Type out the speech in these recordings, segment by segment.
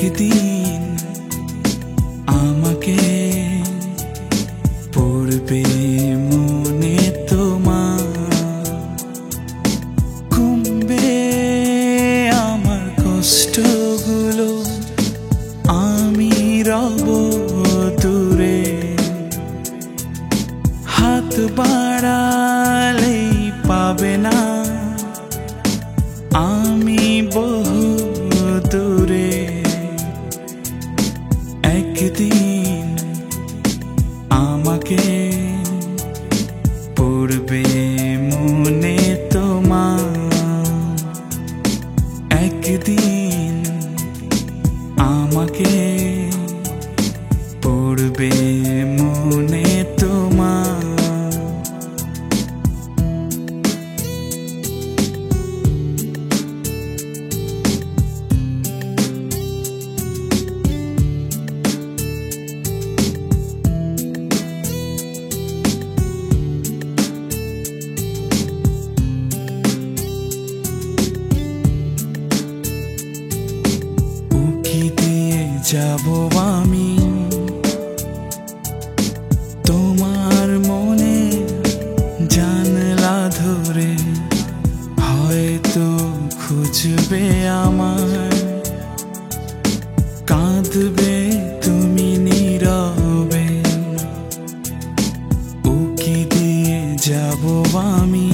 একদিন আমাকে পড়বে মনে তোমার, কমবে আমার কষ্টগুলো, আমি রব দূরে। হাত বাড়ালেই পাবে না, আমি বহু দূরে। একদিন আমাকে পড়বে মনে তোমার, একদিন আমাকে পড়বে মনে তোমার। উকি দিয়ে যাব আমি তোমার মনে জানলা ধরে, হয়তো খুঁজবে আমায়, কাঁদবে তুমি নীরবে। উকি দিয়ে যাব আমি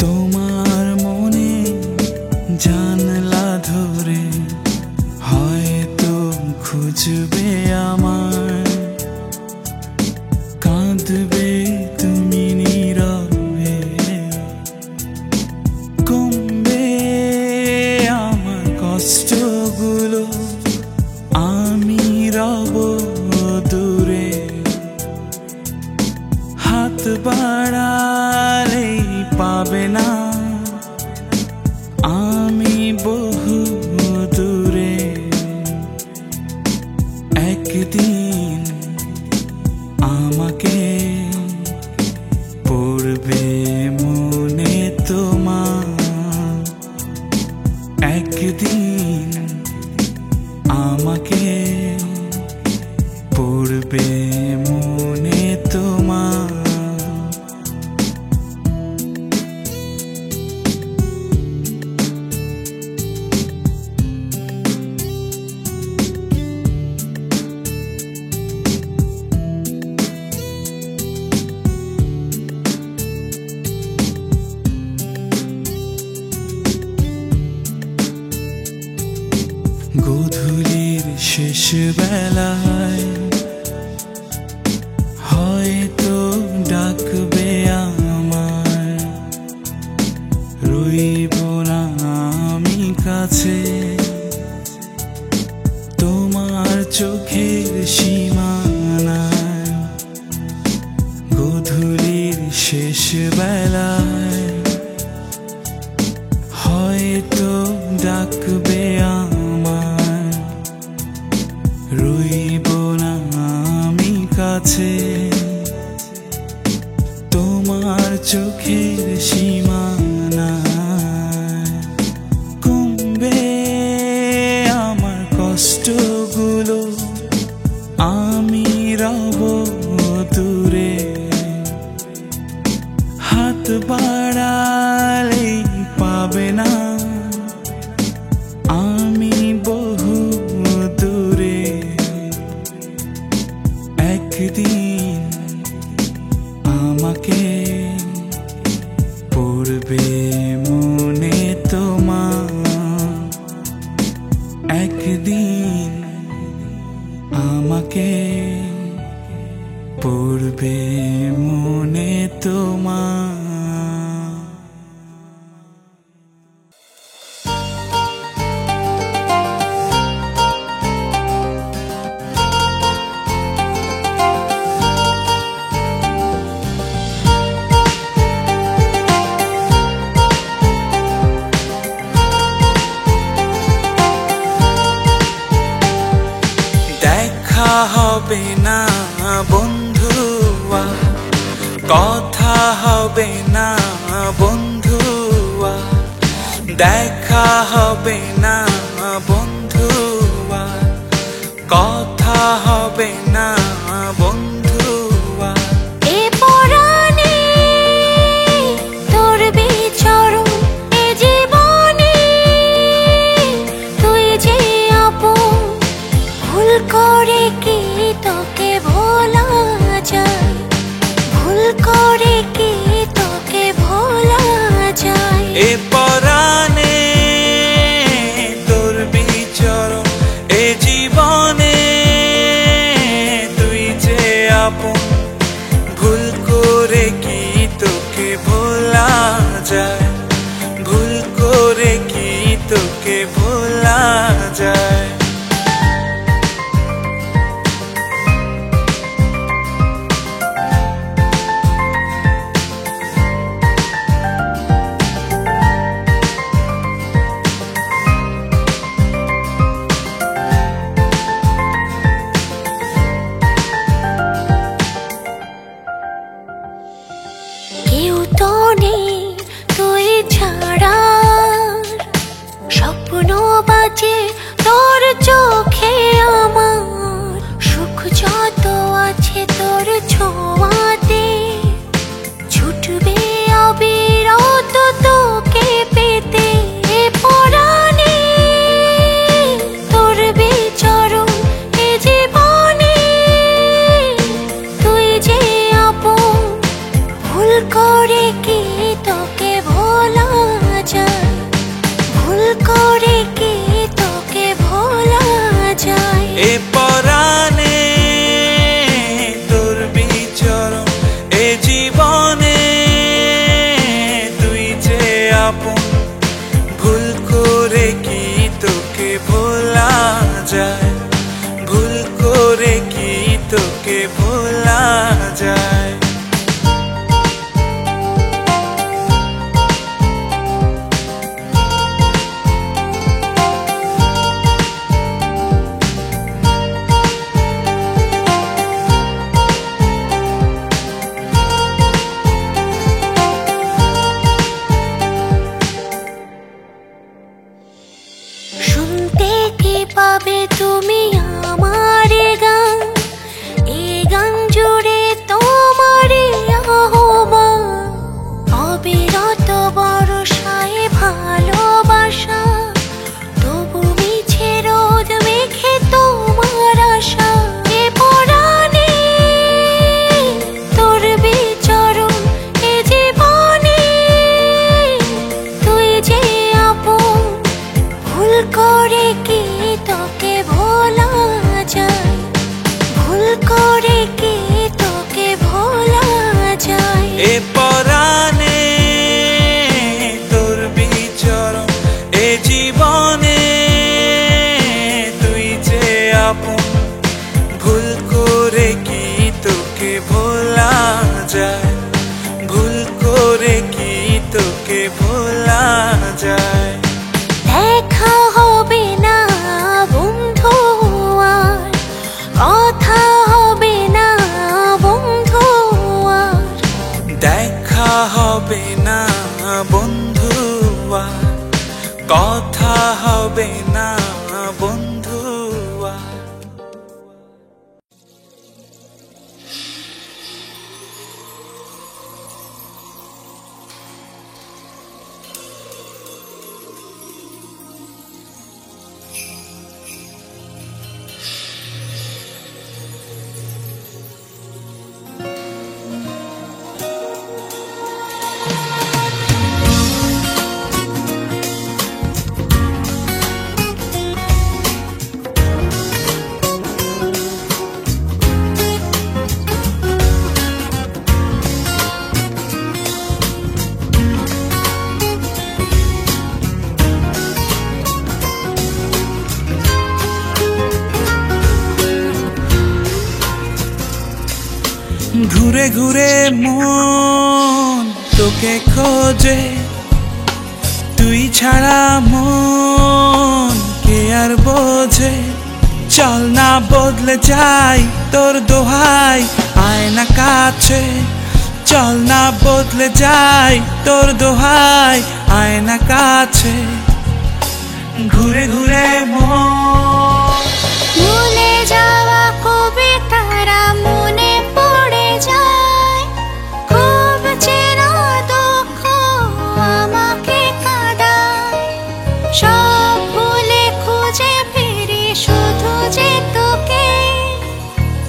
তোমার মনে জানলা ধরে, হয়তো খুঁজবে আমায়, কাঁদবে তুমি নীরবে। কমবে আমার কষ্টগুলো, আমি রব দূরে। হাত বাড়ালেই পাবে না, আমি বহু দূরে। একদিন আমাকে পড়বে মনে তোমার, একদিন আমাকে পড়বে মনে তোমার। গধূলির শেষ বেলায় হয়তো ডাকবে আমায়, রইব না আমি কাছে, তোমার চোখের সীমানায়। গধূলির শেষ বেলায় হয়তো ডাকবে আমায়, রইব না আমি কাছে, তোমার চোখের সীমানায়। কমবে আমার কষ্টগুলো, আমি রব দূরে। হাত বাড়ালেই পাবে না, আমি বহু দূরে। একদিন আমাকে পড়বে মনে তোমার, একদিন আমাকে পড়বে মনে তোমার। দেখা হবে না বন্ধু, কথা হবে না বন্ধু, দেখা হবে না বন্ধু আর কথা হবে না বন্ধু আর। এ পরাণে তোর বিচরণ, এ জীবনে তুই যে আপন, ভুল করে কি তোকে ভোলা যায়, ভুল করে কি তোকে ভোলা যায়। এ পরাণে তোর বিচরণ, এ জীবনে তুই যে আপন, ভুল করে কি তোকে ভোলা যায়, ভুল করে কি তোকে ভোলা যায়। কেউ তো নেই তুই ছাড়া, স্বপ্ন বাজে তোর চোখে আমার, সুখ যত আছে তোর ছোঁয়াতে, ছুটবে অবিরত তোকে পেতে। পরাণে তোর বিচরণ, এ জীবনে তুই যে আপন, ভুল করে কি তোকে ভোলা যায়, ভুল করে কি তোকে ভোলা যায়। এ পরাণে তোর বিচরণ, এ জীবনে তুই যে আপন, ভুল করে কি তোকে ভোলা যায়, ভুল করে কি তোকে ভোলা যায়। শুনতে কি পাবে তুমি আমার গান, এই গান জুড়ে তোমার আহ্বান, অবিরত বর্ষায় ভালোবাসা, তবু মিছে রোদ মেঘে তোমার আশা। এ পরাণে তোর বিচরণ, এ জীবনে তুই যে আপন, ভুল করে কি তোকে ভোলা যায়, ভুল করে কি তোকে ভোলা যায়। এ পরাণে তোর বিচরণ, এ জীবনে তুই যে আপন, ভুল করে কি তোকে ভোলা যায়, ভুল করে কি তোকে ভোলা যায়। দেখা হবে না বন্ধু আর, কথা হবে না বন্ধু আর, দেখা হবে না বন্ধু আর, কথা হবে না বন্ধু আর। ঘুরে ঘুরে মন তোকে খোঁজে, তুই ছাড়া মন কে আর বোঝে। চল না বদলে যাই তোর দোহাই, আয় না কাছে। চল না বদলে যাই তোর দোহাই, আয় না কাছে। ঘুরে ঘুরে ভুলে যাওয়া কবিতারা মনে পড়ে যায়, খুব চেনা দুঃখ আমাকে কাঁদায়। সব ভুলে খুঁজে ফিরি শুধু যে তোকে,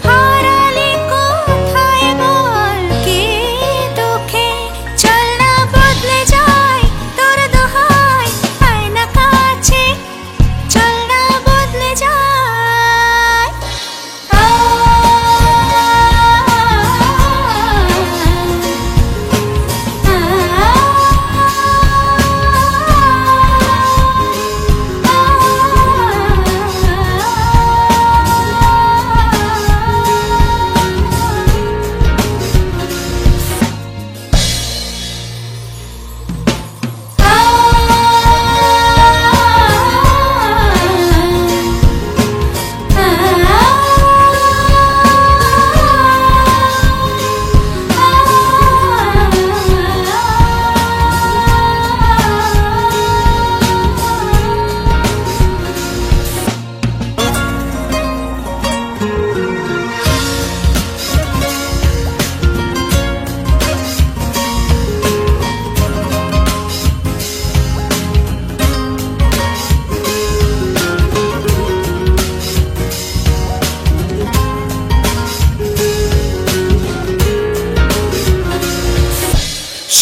হারালি কোথায় বল কি দুঃখে। চল না বদলে যাই তোর দোহাই, আয় না কাছে, চল না বদলে যাই।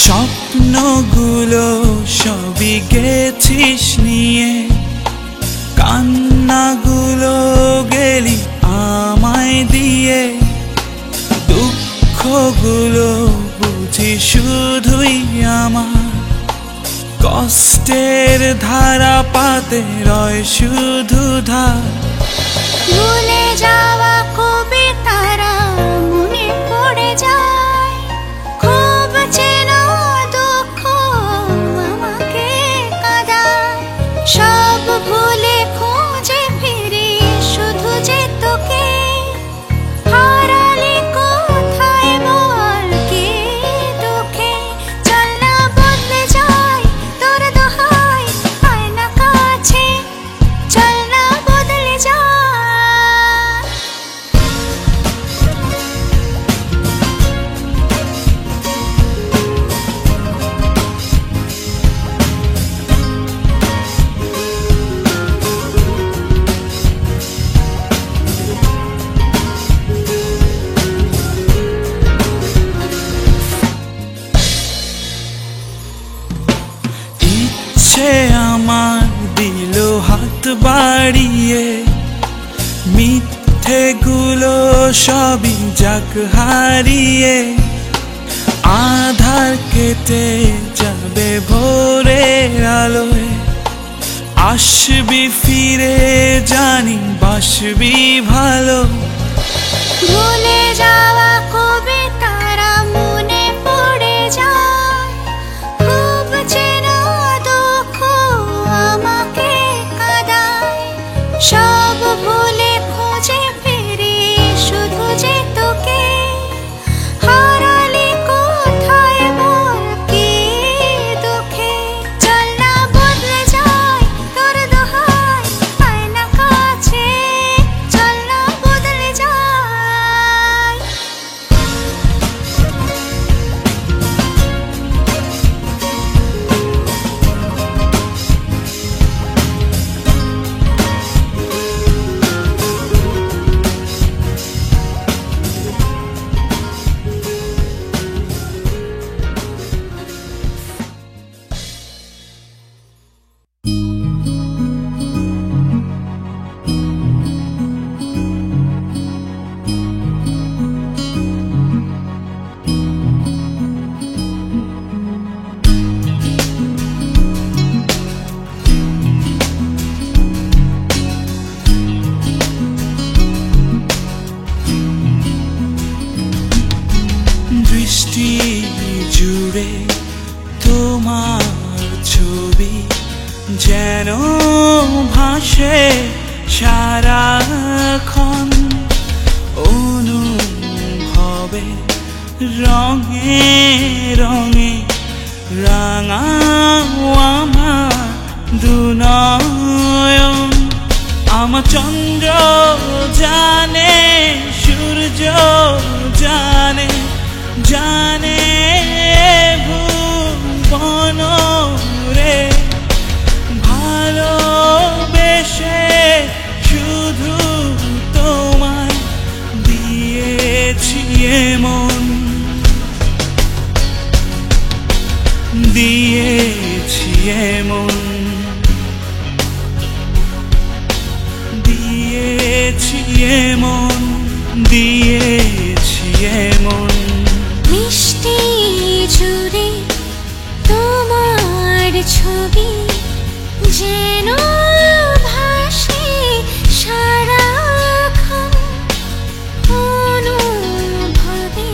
স্বপ্নগুলো সবই গেছিস নিয়ে, কান্নাগুলো গেলি আমায় দিয়ে। দুঃখগুলো বুঝি শুধুই আমার, কষ্টের ধারা পাতে রয় শুধু ধার। ভুলে যাওয়া কবিতারা মনে পড়ে যায়, খুব চেনা দুঃখ আমাকে কাঁদায়। সব ভুলে খুঁজে ফিরি শুধু যে তোকে, হারালি কোথায় বল কি দুঃখে। চল না বদলে যাই তোর দোহাই, আয় না কাছে, চল না বদলে যাই। ইচ্ছে আমার দিল হাত বাড়িয়ে, মিথ্যেগুলো সবই যাক হারিয়ে। আধার কেটে যাবে ভোরের আলোয়, আসবি ফিরে জানি বাসবি ভালো। ভুলে যাওয়া কবিতারা মনে পড়ে যায়, খুব চেনা দুঃখ আমাকে কাঁদায়। সব ভুলে খুঁজে ফিরি শুধু যে তোকে, হারালি কোথায় বল কি দুঃখে। চল না বদলে যাই তোর দোহাই, আয় না কাছে, চল না বদলে যাই। দৃষ্টি জুড়ে তোমার ছবি যেন ভাসে সারাক্ষণ, অনুভবে রঙে রঙে রাঙাও আমার দুনয়ন। আমার চন্দ্র জানে, সূর্য জানে, জানে ভুবন রে, ভালোবেসে শুধু তোমায় দিয়েছি মন, দিয়েছি মন, দিয়েছি মন, দিয়েছি মন। মিষ্টি জুড়ে তোমার ছবি যেন ভাসে সারাক্ষণ, অনুভবে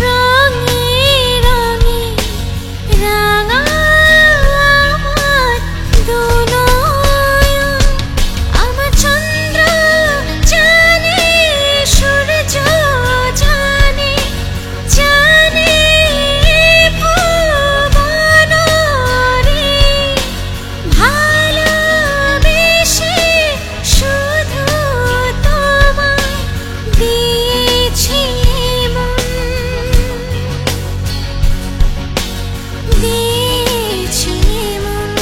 রঙে রঙে রাঙা আমার দু নয়ন। আমার চন্দ্র জানে, সূর্য জানে, জানে ভুবন রে, ভালোবেসে শুধু তোমায় দিয়েছি মন, দিয়েছি মন,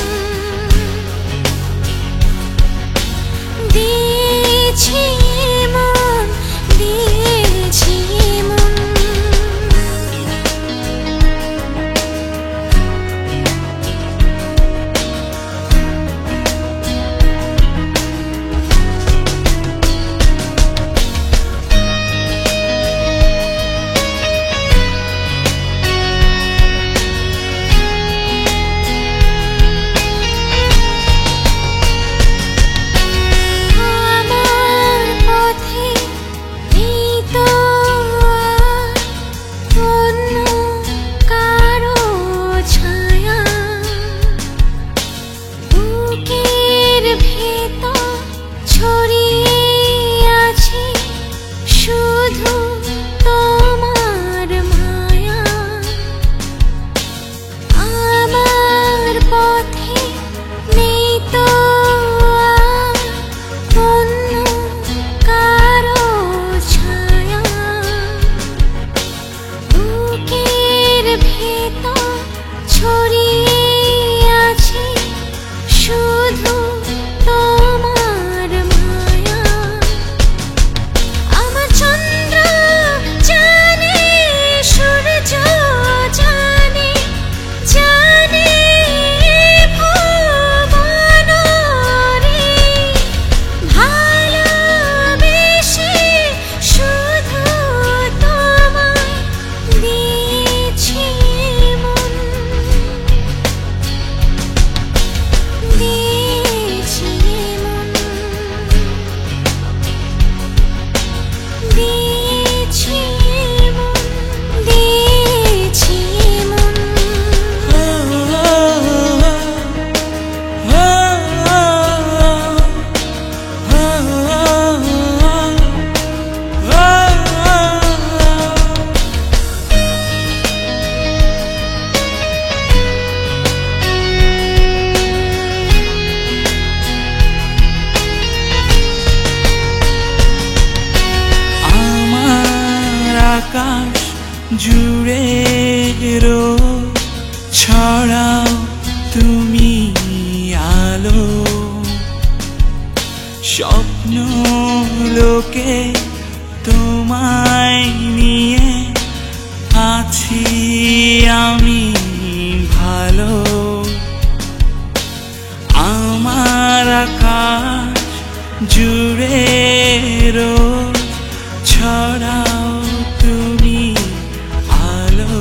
দিয়েছি মন, দিয়েছি মন। আমার পথে নেই তো আর অন্য কারো ছায়া, বুকের ভেতর ছড়িয়ে আছে শুধু তোমার মায়া। আমার পথে নেই তো আর অন্য কারো ছায়া, বুকের ভেতর ছড়িয়ে আছে শুধু তোমার মায়া। আমার চন্দ্র জানে, সূর্য জানে, জানে ভুবন রে, ভালোবেসে শুধু তোমায় দিয়েছি মন, দিয়েছি মন, দিয়েছি মন, দিয়েছি মন। আমার আকাশ জুড়ে রোদ ছড়াও তুমি আলো, স্বপ্ন লোকে তোমায় নিয়ে আছি আমি ভালো। আমার আকাশ জুড়ে রোদ ছড়াও তুমি আলো,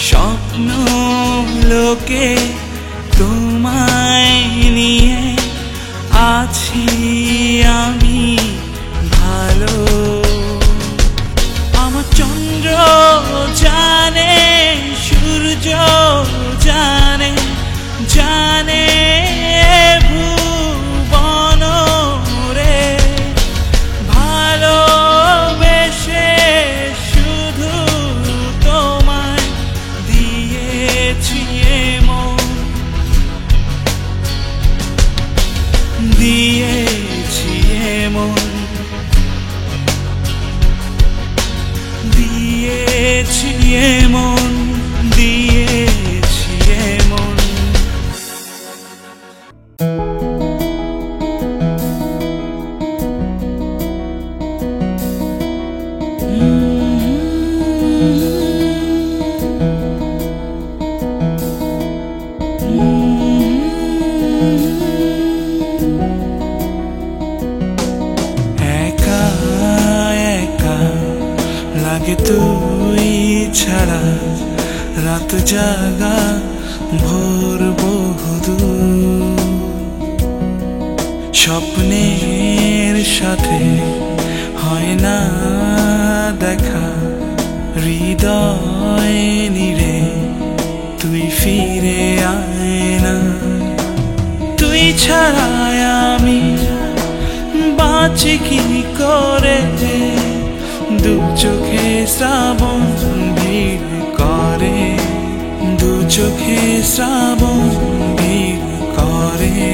স্বপ্ন লোকে তোমায় নিয়ে আছি আমি ভালো। আমার চন্দ্র জানে, সূর্য জানে, জানে ভুবন রে, ভালোবেসে শুধু তোমায় দিয়েছি মন, জাগা ভোর বহুদূর, স্বপ্নের সাথে হয় না দেখা, হৃদয় নিরে তুই ফিরে আয় না। তুই ছাড়াই আমি বাঁচি কি করে, দু চোখে শ্রাবণ ভিড় করে, দু চোখে শ্রাবণ ভিড় করে।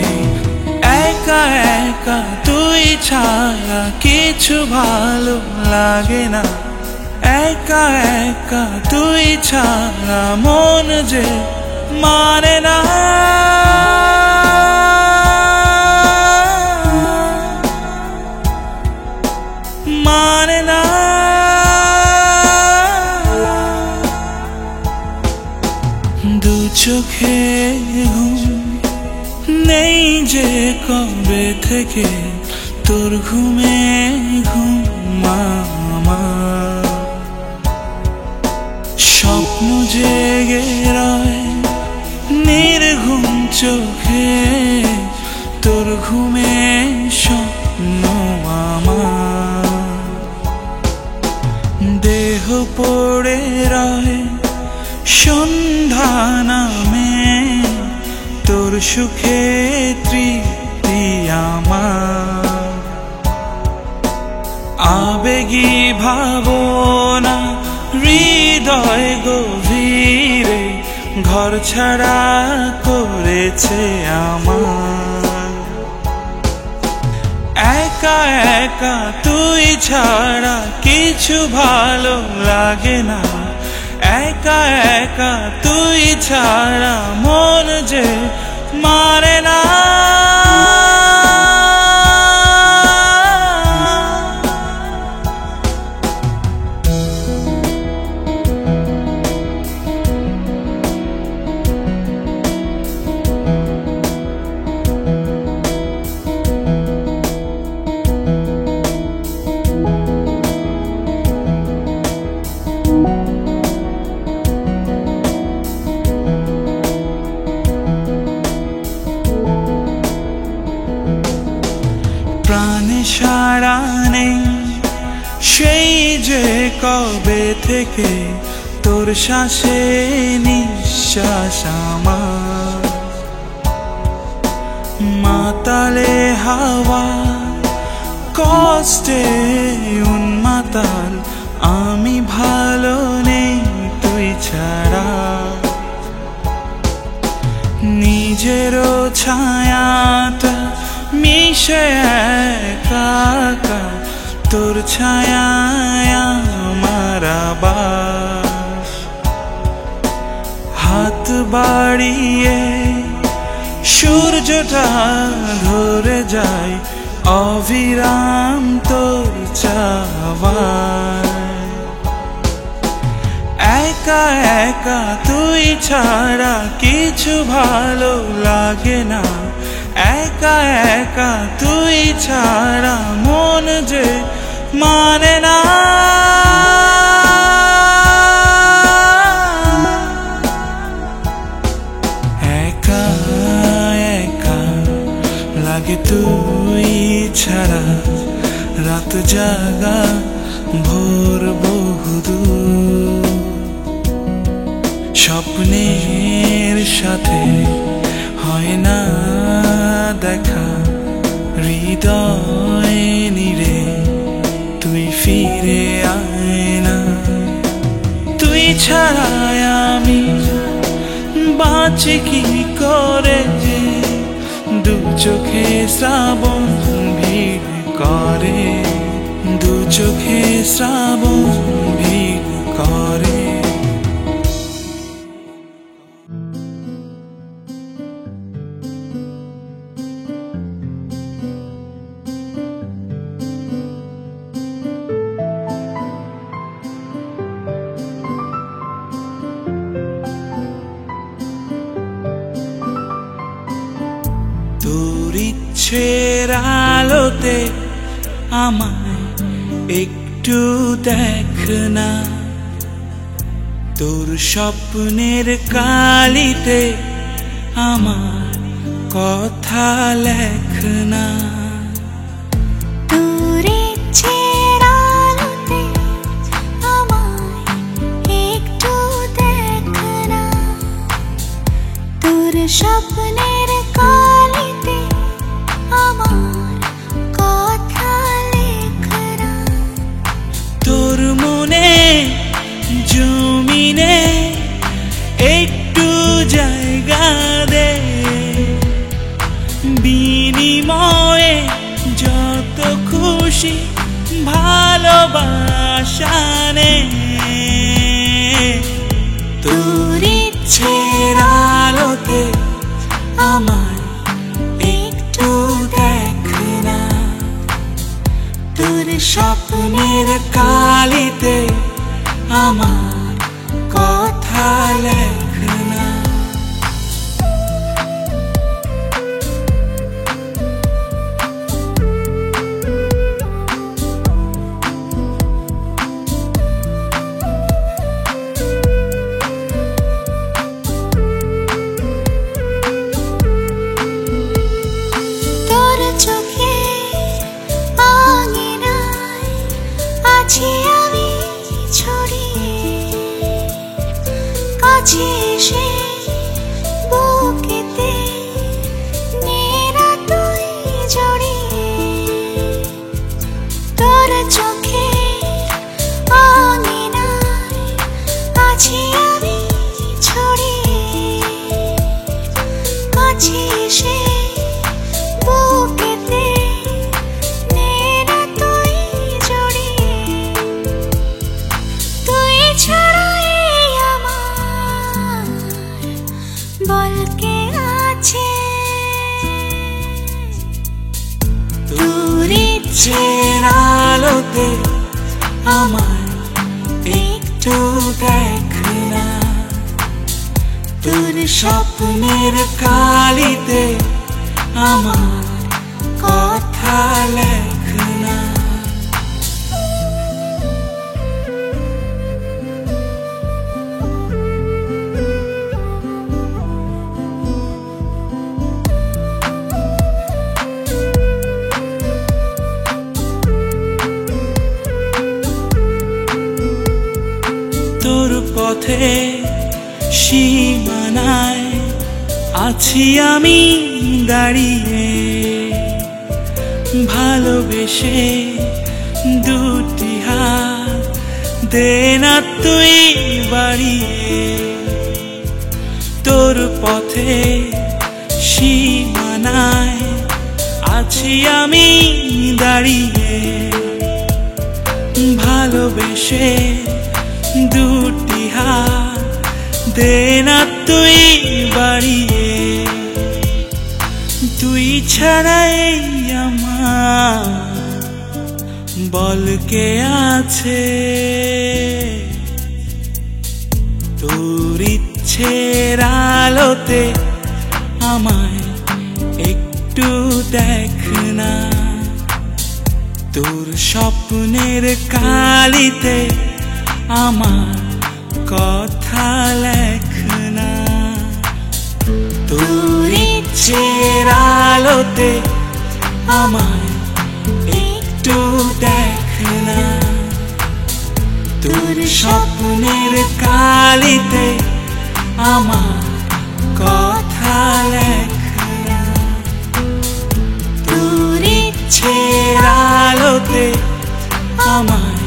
একা একা তুই ছাড়া কিছু ভালো লাগে না, একা একা তুই ছাড়া মন যে মানে না। মানে না, দু চোখে ঘুম নেই যে কবে থেকে, তোর ঘুমে ঘুম আমার, স্বপ্ন জেগে রয় নির্ঘুম চোখে, তোর ঘুমে স্বপ্ন আমার। দেহ পড়ে রয় সন্ধ্যা নামে, তোর সুখে তৃপ্তি আমার। আবেগী ভাবনা হৃদয় গভীরে ঘর ছাড়া করেছে আমার। একা একা তুই ছাড়া কিছু ভালো লাগে না, একা একা তুই ছাড়া মন যে মানে না। প্রাণে সাড়া নেই সেই যে কবে থেকে, তোর শ্বাসে নিঃশ্বাস আমার। মাতালে হাওয়া কষ্টে উন্মাতাল, আমি ভালো নেই তুই ছাড়া। নিজেরও ছায়াটা মিশে একা, তোর ছায়ায় আমার আবাস। হাত বাড়িয়ে সূর্যটা ধরে যায় অবিরাম তোর চাওয়ায়। একা একা তুই ছাড়া কিছু ভালো লাগে না, একা একা তুই ছাড়া মন যে মানে না। একা একা লাগে তুই ছাড়া, রাত জাগা ভোর বহুদূর, স্বপ্নের সাথে হয় না দেখা, হৃদয় নিরে তুই ফিরে আয় না। তুই ছাড়াই আমি বাঁচি কি করে, দু চোখে শ্রাবণ ভিড় করে, দু চোখে শ্রাবণ ভিড় করে। তোর ইচ্ছের আলোতে আমায় একটু দেখ না, তোর স্বপ্নের কালিতে আমার কথা লেখনা। তোর ইচ্ছের আলোতে আমায় একটু দেখনা। তোর স্বপ্নের কালিতে আমার কথা লেখনা। তোর মনে জমিনে একটু জায়গা দে, বিনিময়ে যত খুশি ভালোবাসা নে। তোর ইচ্ছের আলোতে আমায় একটু দেখনা। তোর স্বপ্নের কালিতে আমার কথা লেখনা। তোর চোখে আঙিনায় আছি আমি ছড়িয়ে, কাছে এসে বুকেতে নেড়া তুই জড়িয়ে। তোর চোখে আঙিনায় আছি আমি ছড়িয়ে, কাছে এসে বুকেতে নেড়া তুই জড়িয়ে। তুই ছাড়াই আমার বলকে আছে। তোর ইচ্ছের আলোতে আমায় একটু দেখনা। তোর স্বপ্নের কালিতে আমার কথা লেখনা। তোর পথে সীমানায় আছি আমি দাঁড়িয়ে, ভালোবেসে দুটি হাত দে না তুই বাড়িয়ে। তোর পথে সীমানায় আছি আমি দাঁড়িয়ে, ভালোবেসে দুটি হাত দে না তুই বাড়িয়ে। তুই ছাড়াই আমার বলকে আছে। তোর ইচ্ছের আলোতে আমায় একটু দেখনা। তোর স্বপ্নের কালিতে আমার কথা লেখনা। তোর ইচ্ছের আলোতে আমায় একটু দেখনা। তোর স্বপ্নের কালিতে আমার কথা লেখনা। তোর ইচ্ছের আলোতে আমায়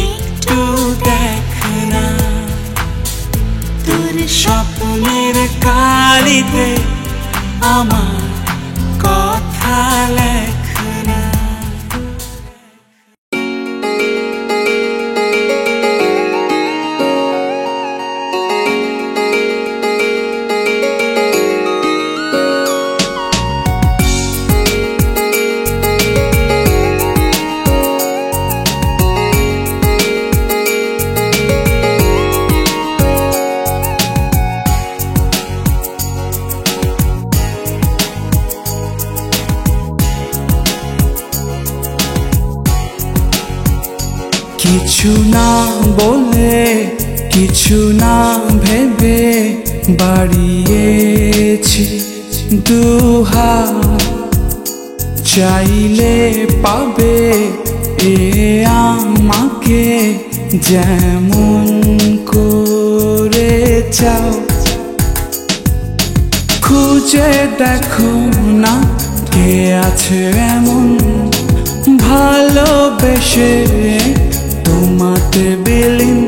একটু দেখনা। তোর স্বপ্নের কালিতে আমার কথা লেখনা। কিছু না বলে কিছু না ভেবে বাড়িয়েছি দুহাত, চাইলে পাবে এ আমাকে যেমন করে চাও। খুঁজে দেখো না কে আছে এমন ভালোবেসে তোমাতে বিলীন।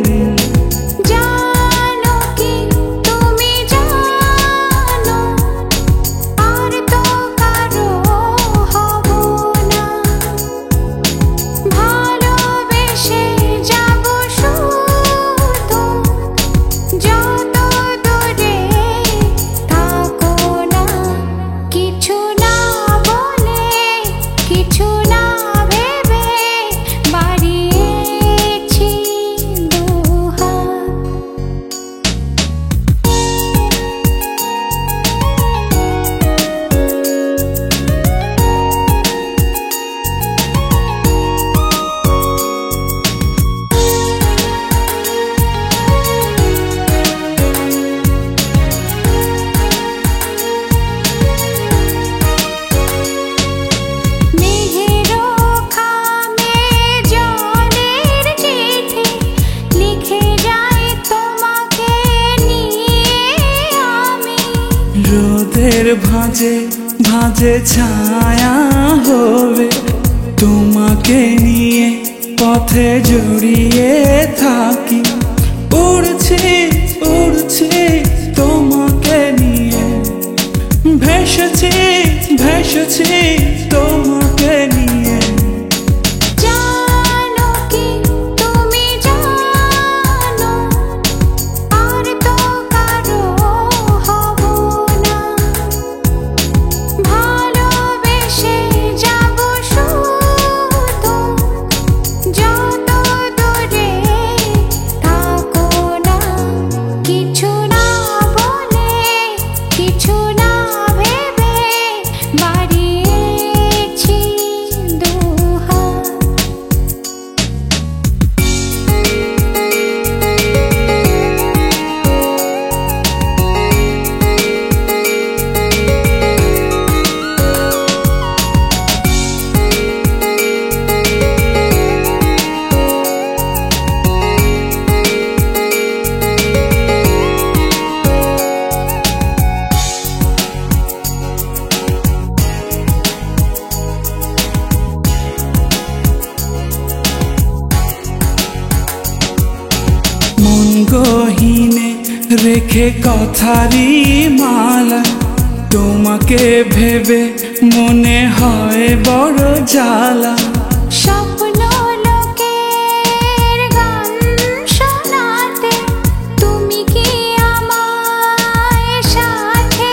রোদের ভাঁজে ভাঁজে ছায়া হবে তোমাকে নিয়ে পথে জড়িয়ে থাকি। উড়ছি উড়ছি তোমাকে নিয়ে, ভেসেছি ভেসেছি তোমাকে নিয়ে। মন গহীনে রেখে কথারি মালা, তোমাকে ভেবে মনে হয় বড় জ্বালা। স্বপ্ন লোকের গান শোনাতে তুমি কি আমায় সাথে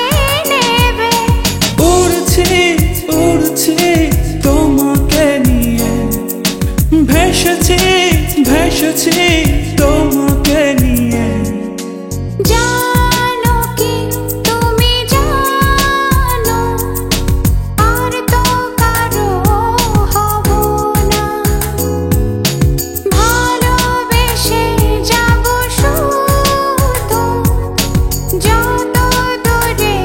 নেবে? উড়ছি উড়ছি তোমাকে নিয়ে, ভেসেছি ভেসেছি তোমাকে নিয়ে। জানো কি তুমি জানো আর তো কারো হব না, ভালোবেসে যাব শুধু যত দূরে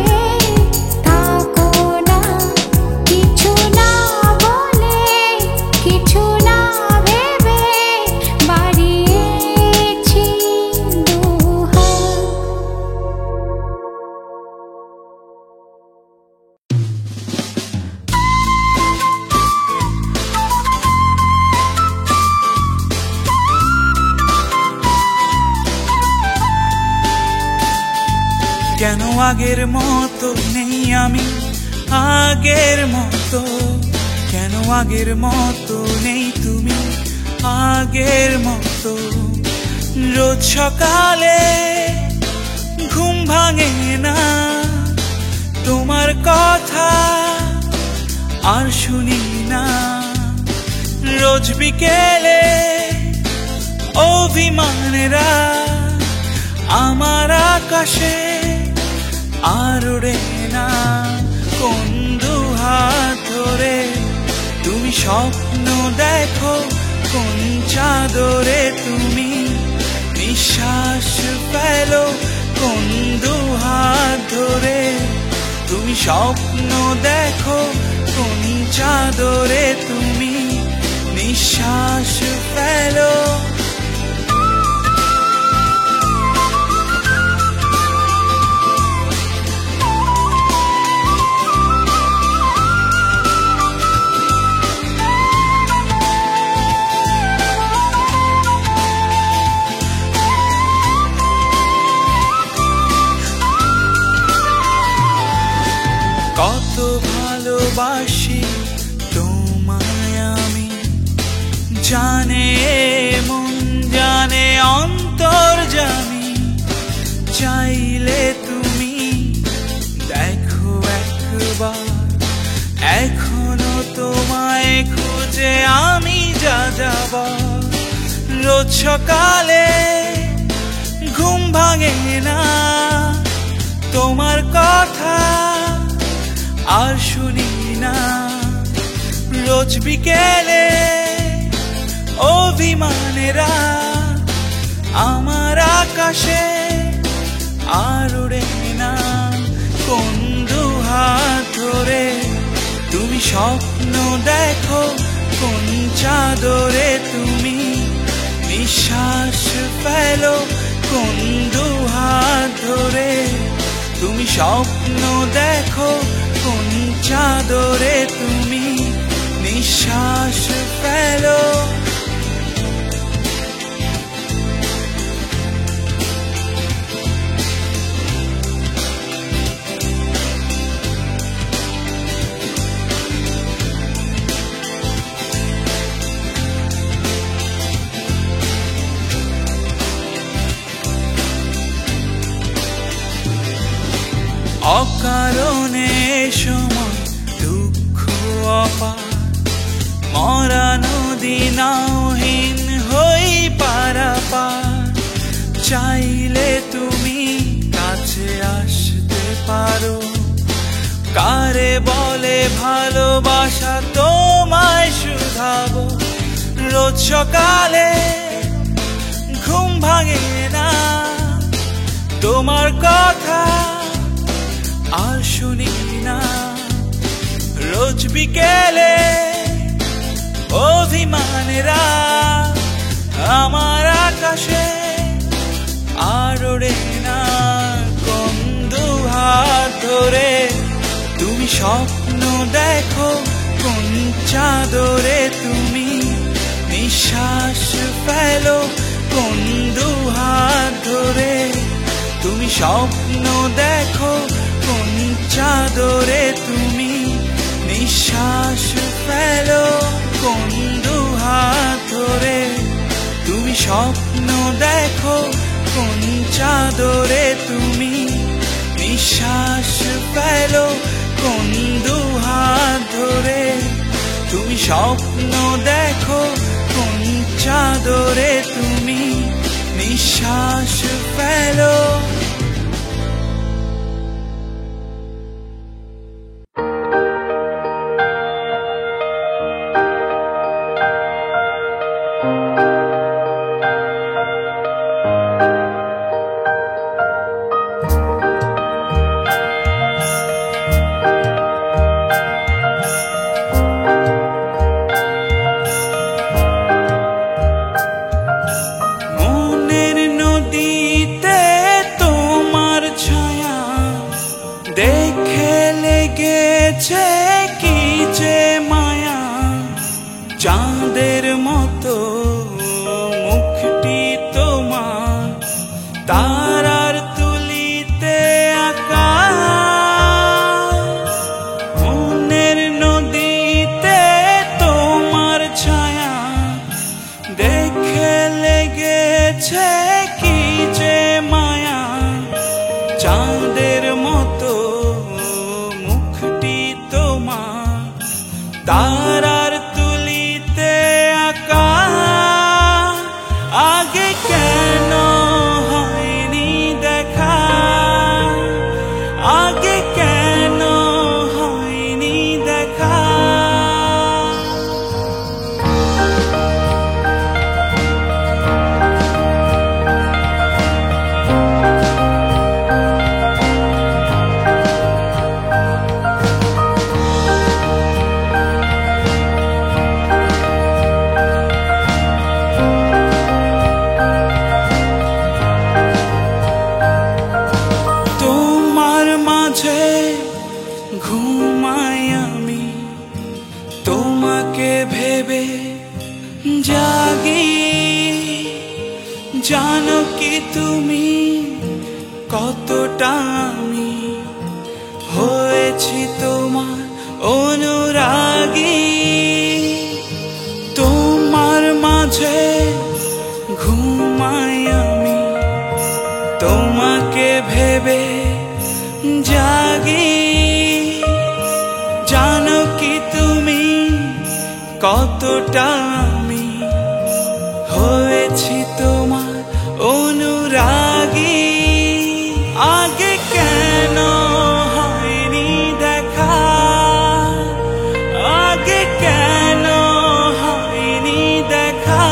থাকো না। কিছু না বলে কিছু না ভেবে বাড়িয়েছি দুহাত। কেন আগের মতো নেই আমি, আগের মতো কেন আগের মতো নেই তুমি, আগের মতো। রোজ সকালে ঘুম ভাঙে না তোমার কথা আর শুনি না। রোজ বিকেলে অভিমানেরা আমার আকাশে আর ওড়ে না। কোন দুহাত ধরে তুমি স্বপ্ন দেখো, কোন চাদরে তুমি নিঃশ্বাস ফেলো কোন দুহাত ধরে, তুমি স্বপ্ন দেখো কোন চাদরে, তুমি নিঃশ্বাস ফেলো। কত ভালোবাসি তোমায় আমি, জানে মন জানে অন্তর্যামী, চাইলে তুমি দেখো একবার, এখনো তোমায় খুঁজে আমি যা যাবার। রোজ সকালে ঘুম ভাঙে না তোমার কথা আর শুনি না, রোজ বিকেলে অভিমানেরা আমার আকাশে আর উড়ে না। কোন দুহাত ধরে তুমি স্বপ্ন দেখো কোন চাদরে, তুমি নিঃশ্বাস ফেলো কোন দুহাত ধরে, তুমি স্বপ্ন দেখো কোন চাদরে, তুমি নিঃশ্বাস ফেলো। অকারণে সময় দুঃখ অপার, মরা নদী নাওহীন হই পারাপার, চাইলে তুমি কাছে আসতে পারো। কারে বলে ভালোবাসা তোমায় শুধাবো, রোজ সকালে ঘুম ভাঙে না তোমার কথা আর শুনি না, রোজ বিকেলে অভিমানেরা আমার আকাশে আর ওড়ে না। কোন দুহাত ধরে তুমি স্বপ্ন দেখো কোন চাদরে, তুমি নিঃশ্বাস ফেলো কোন দুহাত ধরে, তুমি স্বপ্ন দেখো কোন চাদরে, তুমি নিঃশ্বাস ফেলো কোন দুহাত ধরে, তুমি স্বপ্ন দেখো কোন চাদরে, তুমি নিঃশ্বাস ফেলো কোন দুহাত ধরে, তুমি স্বপ্ন দেখো কোন চাদরে, তুমি নিঃশ্বাস ফেলো। দেখে লেগেছে কি যে মায়া, চাঁদের মতো মুখটি তোমার, তারার তুলিতে আঁকা মনের নদীতে তোমার ছায়া, দেখে লেগেছে কি যে মায়া, চাঁদের মতো মুখটি তোমার, তারার তুলিতে আঁকা। আগে কেন হয়নি দেখা, আগে কেন হয়নি দেখা। ঘুমাই আমি তোমাকে ভেবে জাগি। জানো কি তুমি কতটা আমি হয়েছি তোমার অনুরাগী। তোমার মাঝে ঘুমাই আমি তোমাকে ভেবে জাগি। জানো কি তুমি কতটা আমি হয়েছি তোমার অনুরাগী। আগে কেন হয়নি দেখা, আগে কেন হয়নি দেখা।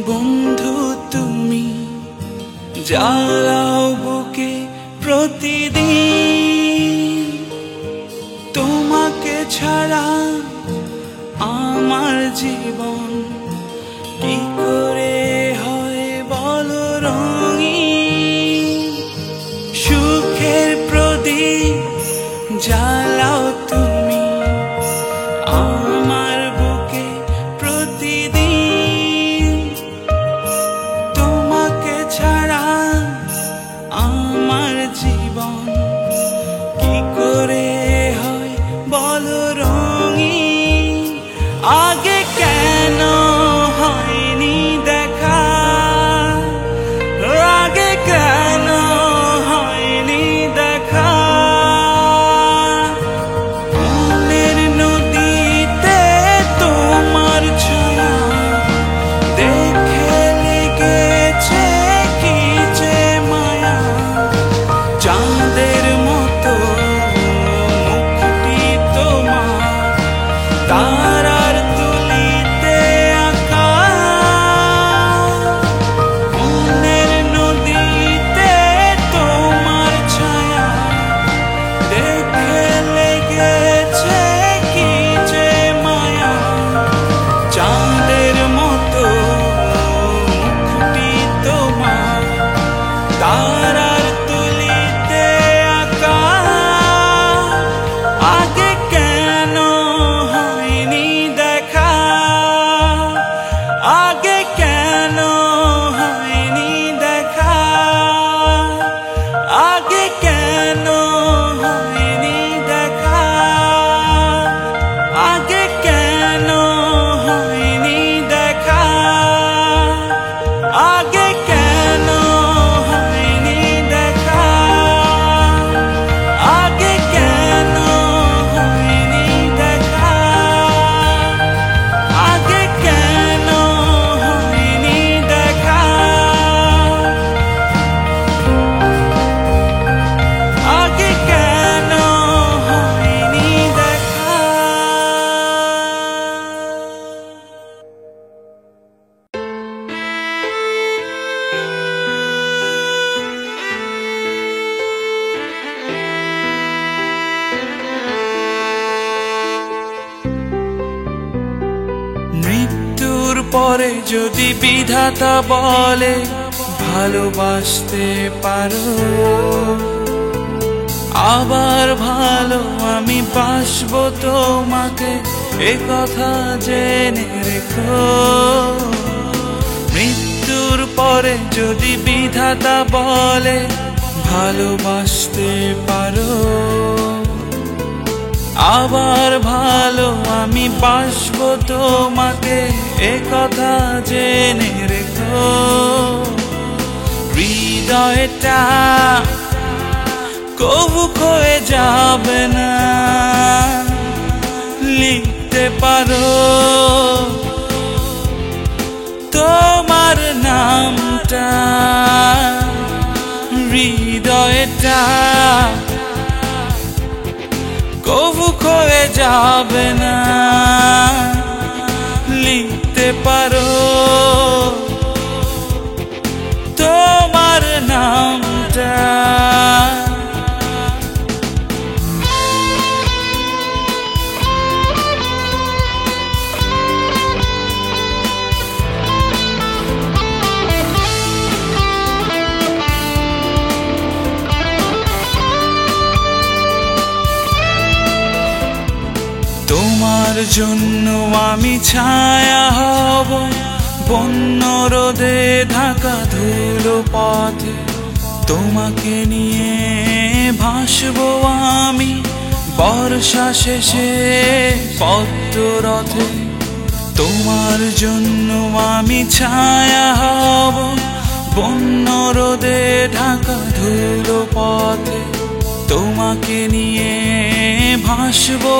বন্ধু তুমি জ্বালাও বুকে প্রতিদিন। তোমাকে ছাড়া আমার জীবন কি করে হয় বলো রঙিন। সুখের প্রদীপ জ্বালাও তুমি আমার বুকে প্রতিদিন। তোমাকে ছাড়া আমার জীবন কি করে হয় বলো রঙিন। আগে কেন হয়নি দেখা, আগে কেন হয়নি দেখা। মনের নদীতে তোমার ছায়া দেখে লেগেছে কি যে মায়া। চাঁদের মতো মুখটি তোমার তারার তুলিতে আঁকা। মনের নদীতে তোমার ছায়া দেখে লেগেছে কি যে মায়া। চাঁদের মতো মুখটি তোমার তারার তুলিতে আঁকা। আগে কেন হয়নি দেখা, আগে কেন হয়নি দেখা। আগে কেন হয়নি দেখা, আগে কেন হয়নি দেখা। আগে কেন হয়নি দেখা, আগে কেন হয়নি দেখা। আগে কেন হয়নি দেখা, আগে কেন হয়নি দেখা। মৃত্যুর পরে যদি বিধাতা বলে ভালোবাসতে পারো, আবার ভালো আমি বাসবো তোমাকে, এ কথা জেনে রেখো। মৃত্যুর পরে যদি বিধাতা বলে ভালোবাসতে পারো, আবার ভালো আমি বাসবো তোমাকে, এ কথা জেনে রেখো। হৃদয়টা কবু ক্ষয়ে যাবে না, লিখতে পারো তোমার নামটা। হৃদয়টা কবু ক্ষয়ে যাবে না, জন্য আমি ছায়া হব বন্য রোদে ঢাকা ধুলো পথে, তোমাকে নিয়ে ভাসবো আমি বর্ষা শেষে পদ্ম রথে। তোমার জন্য আমি ছায়া হব বন্য রোদে ঢাকা ধুলো পথে, তোমাকে নিয়ে ভাসবো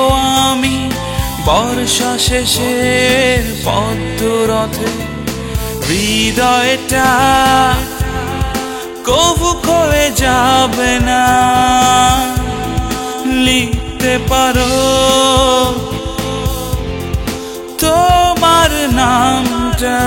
আমি বর্ষা শেষে পদ্ম রথে। হৃদয়টা কবু ক্ষয়ে যাবে না, লিখতে পারো তোমার নামটা।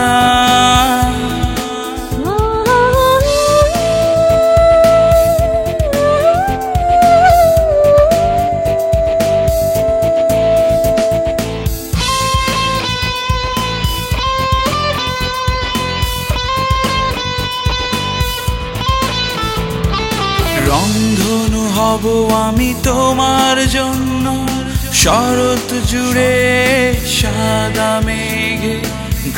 রংধনু হব আমি তোমার জন্য শরৎ জুড়ে সাদা মেঘে,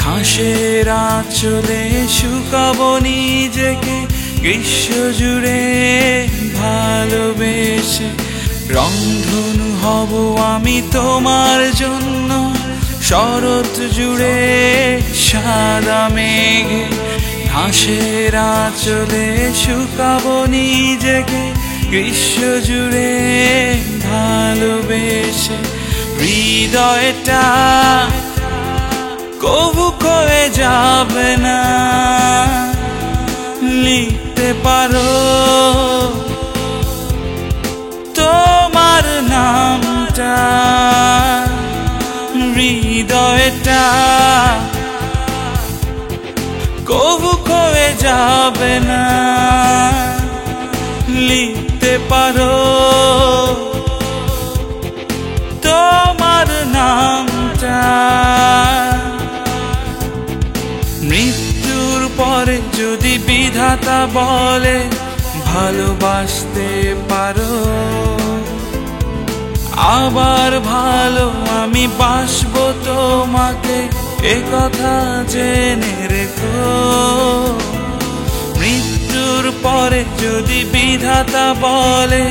ঘাসের আঁচলে শুকাবো নিজেকে গ্রীষ্ম জুড়ে ভালোবেসে। রংধনু হব আমি তোমার জন্য শরৎ জুড়ে সাদা মেঘে, ঘাসের আঁচলে শুকাবো নিজেকে গ্রীষ্ম জুড়ে ভালোবেসে। হৃদয়টা কবু ক্ষয়ে যাবে না, লিখতে পারো তোমার নামটা। হৃদয়টা কবু ক্ষয়ে যাবে না, লিখতে পারো তোমার নামটা। মৃত্যুর পরে যদি বিধাতা বলে ভালোবাসতে পারো, আবার ভালো আমি বাসবো তোমাকে এ কথা জেনে রেখো। মৃত্যুর পরে যদি বিধাতা বলে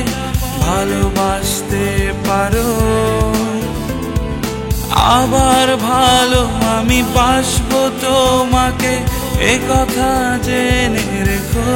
ভালোবাসতে পারো, আবার ভালো আমি বাসবো তোমাকে এ কথা জেনে রেখো।